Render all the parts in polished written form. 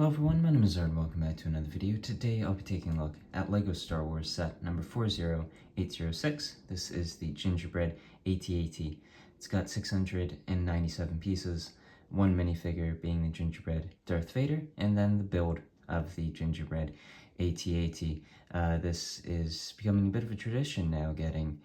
Hello everyone, my name is Zard and welcome back to another video. Today I'll be taking a look at LEGO Star Wars set number 40806. This is the Gingerbread AT-AT. It's got 697 pieces, one minifigure being the Gingerbread Darth Vader, and then the build of the Gingerbread AT-AT. This is becoming a bit of a tradition now, getting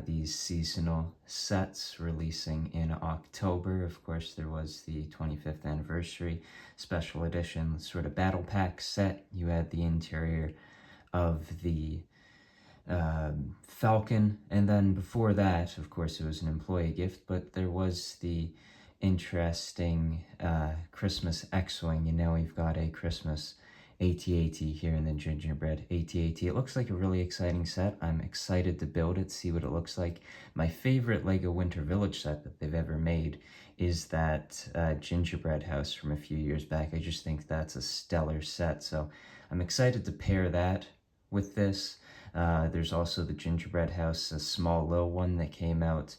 these seasonal sets releasing in October. Of course, there was the 25th anniversary special edition sort of battle pack set. You had the interior of the Falcon, and then before that, of course, it was an employee gift, but there was the interesting Christmas X-Wing, and now we've got a Christmas AT-AT here in the Gingerbread AT-AT. It looks like a really exciting set. I'm excited to build it, see what it looks like. My favorite LEGO Winter Village set that they've ever made is that Gingerbread house from a few years back. I just think that's a stellar set, so I'm excited to pair that with this. There's also the Gingerbread house, a small little one that came out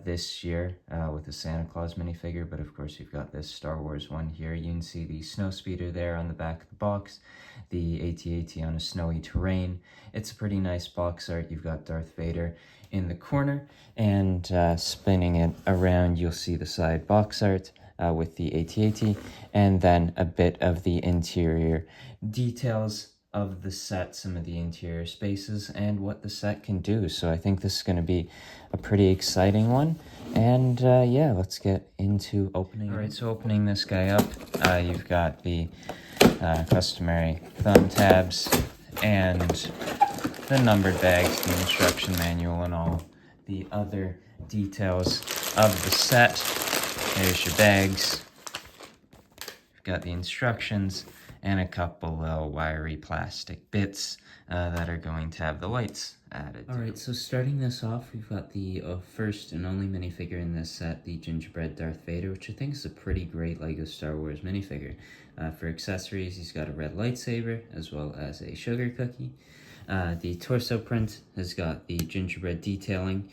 this year with the Santa Claus minifigure, but of course you've got this Star Wars one here. You can see the Snowspeeder there on the back of the box, the AT-AT on a snowy terrain. It's a pretty nice box art. You've got Darth Vader in the corner, and spinning it around you'll see the side box art with the AT-AT, and then a bit of the interior details of the set, some of the interior spaces, and what the set can do. So I think this is going to be a pretty exciting one, and yeah, let's get into opening. All right, so opening this guy up, you've got the customary thumb tabs and the numbered bags, the instruction manual, and all the other details of the set. There's your bags. You've got the instructions and a couple little wiry plastic bits that are going to have the lights added. Alright, so starting this off, we've got the first and only minifigure in this set, the Gingerbread Darth Vader, which I think is a pretty great LEGO Star Wars minifigure. For accessories, he's got a red lightsaber, as well as a sugar cookie. The torso print has got the gingerbread detailing,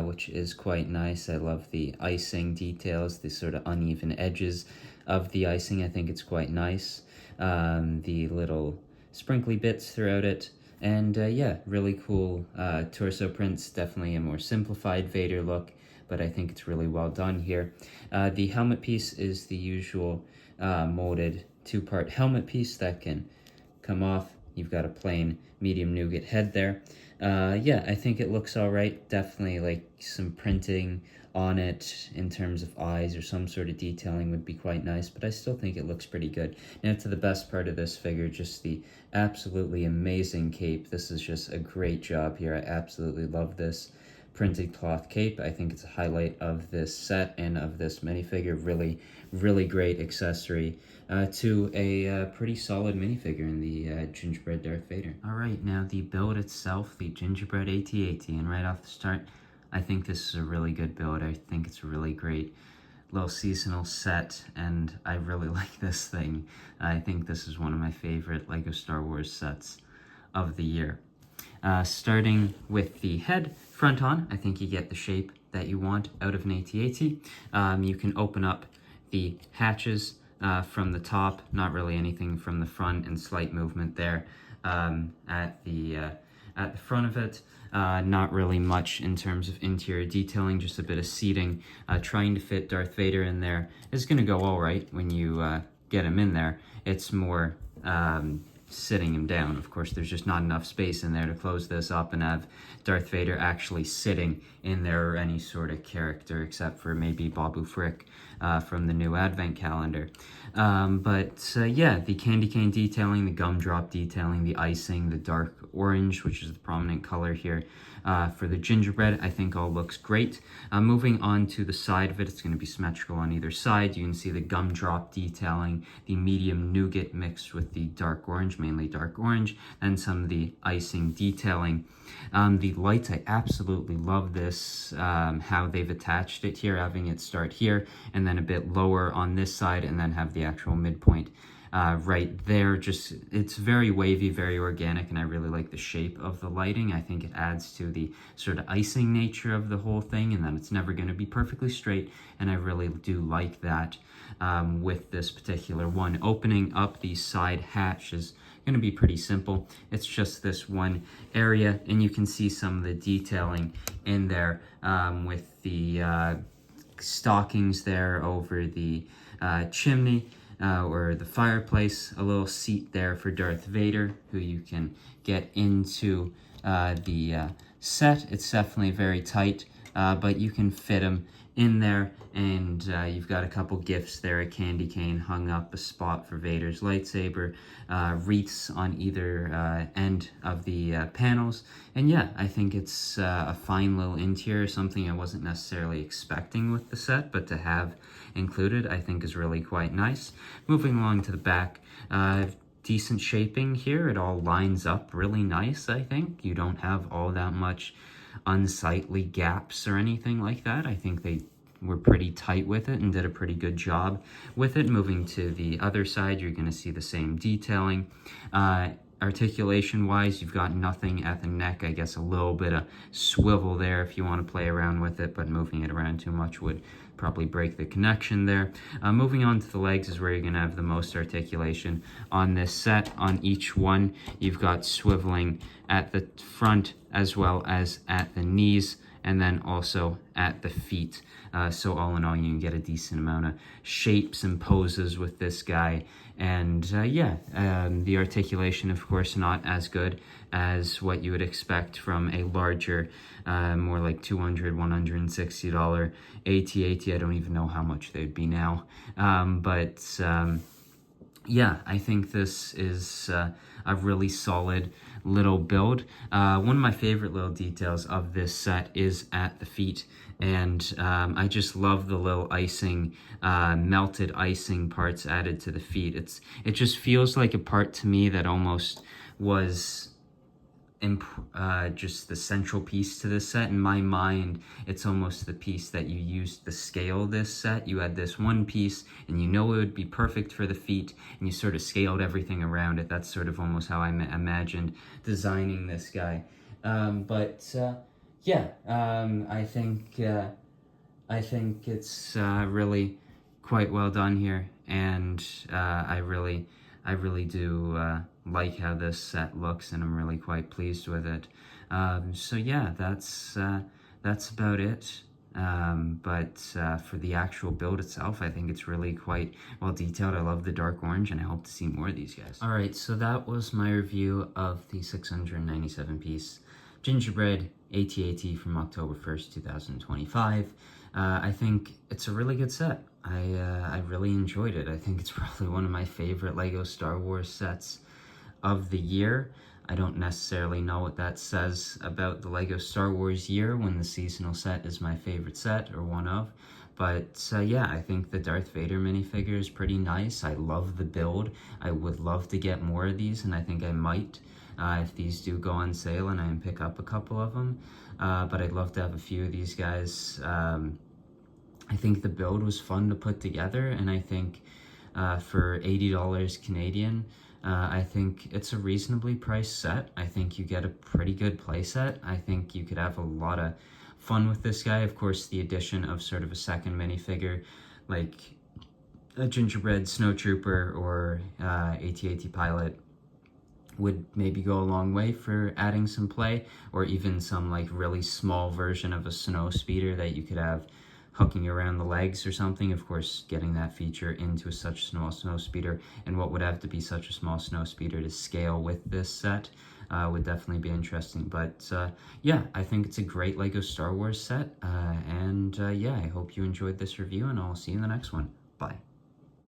which is quite nice. I love the icing details, the sort of uneven edges of the icing. I think it's quite nice. The little sprinkly bits throughout it, and yeah, really cool torso prints. Definitely a more simplified Vader look, but I think it's really well done here. The helmet piece is the usual molded two-part helmet piece that can come off. You've got a plain medium nougat head there. Yeah, I think it looks all right. Definitely like some printing on it in terms of eyes or some sort of detailing would be quite nice, but I still think it looks pretty good. Now to the best part of this figure, just the absolutely amazing cape. This is just a great job here. I absolutely love this printed cloth cape. I think it's a highlight of this set and of this minifigure. Really great accessory to a pretty solid minifigure in the Gingerbread Darth Vader. All right, now the build itself, the Gingerbread AT-AT, and right off the start, I think this is a really good build. I think it's a really great little seasonal set, and I really like this thing. I think this is one of my favorite LEGO Star Wars sets of the year. Starting with the head front on, I think you get the shape that you want out of an AT-AT. You can open up the hatches from the top, not really anything from the front, and slight movement there at the front of it. Not really much in terms of interior detailing, just a bit of seating. Trying to fit Darth Vader in there is going to go all right when you get him in there. It's more sitting him down. Of course, there's just not enough space in there to close this up and have Darth Vader actually sitting in there, or any sort of character except for maybe Babu Frick from the new Advent calendar. But yeah, the candy cane detailing, the gumdrop detailing, the icing, the dark orange, which is the prominent color here for the gingerbread, I think all looks great. Moving on to the side of it, it's going to be symmetrical on either side. You can see the gumdrop detailing, the medium nougat mixed with the dark orange, mainly dark orange, and some of the icing detailing. The lights, I absolutely love this, how they've attached it here, having it start here, and then then a bit lower on this side, and then have the actual midpoint right there. Just, it's very wavy, very organic, and I really like the shape of the lighting. I think it adds to the sort of icing nature of the whole thing, and then it's never going to be perfectly straight, and I really do like that with this particular one. Opening up the side hatch is going to be pretty simple. It's just this one area, and you can see some of the detailing in there with the stockings there over the chimney or the fireplace, a little seat there for Darth Vader, who you can get into the set. It's definitely very tight, but you can fit him in there, and you've got a couple gifts there, a candy cane hung up, a spot for Vader's lightsaber, wreaths on either end of the panels, and yeah, I think it's a fine little interior, something I wasn't necessarily expecting with the set, but to have included I think is really quite nice. Moving along to the back, decent shaping here, it all lines up really nice. I think you don't have all that much unsightly gaps or anything like that. I think they were pretty tight with it and did a pretty good job with it. Moving to the other side, you're going to see the same detailing. Articulation wise, you've got nothing at the neck. I guess a little bit of swivel there if you want to play around with it, but moving it around too much would probably break the connection there. Moving on to the legs is where you're going to have the most articulation on this set. On each one, you've got swiveling at the front as well as at the knees, and then also at the feet. So all in all, you can get a decent amount of shapes and poses with this guy. And the articulation, of course, not as good as what you would expect from a larger, more like $200, $160 AT-AT. I don't even know how much they'd be now. Yeah, I think this is a really solid little build. One of my favorite little details of this set is at the feet, and I just love the little icing, melted icing parts added to the feet. It just feels like a part to me that almost was just the central piece to this set. In my mind, it's almost the piece that you used to scale this set. You had this one piece and you know it would be perfect for the feet, and you sort of scaled everything around it. That's sort of almost how I imagined designing this guy. I think it's really quite well done here, and I really do like how this set looks, and I'm really quite pleased with it. So yeah, that's about it. For the actual build itself, I think it's really quite well detailed. I love the dark orange, and I hope to see more of these guys. All right, so that was my review of the 697 piece Gingerbread AT-AT from October 1st, 2025. I think it's a really good set. I really enjoyed it. I think it's probably one of my favorite LEGO Star Wars sets of the year. I don't necessarily know what that says about the LEGO Star Wars year when the seasonal set is my favorite set, or one of. But yeah, I think the Darth Vader minifigure is pretty nice. I love the build. I would love to get more of these, and I think I might if these do go on sale and I pick up a couple of them. But I'd love to have a few of these guys. I think the build was fun to put together, and I think for $80 Canadian, I think it's a reasonably priced set. I think you get a pretty good play set. I think you could have a lot of fun with this guy. Of course, the addition of sort of a second minifigure, like a Gingerbread Snowtrooper or AT-AT Pilot, would maybe go a long way for adding some play, or even some like really small version of a snow speeder that you could have hooking around the legs or something. Of course, getting that feature into such a small snow speeder, and what would have to be such a small snow speeder to scale with this set, would definitely be interesting. But yeah, I think it's a great LEGO Star Wars set, and yeah, I hope you enjoyed this review, and I'll see you in the next one. Bye.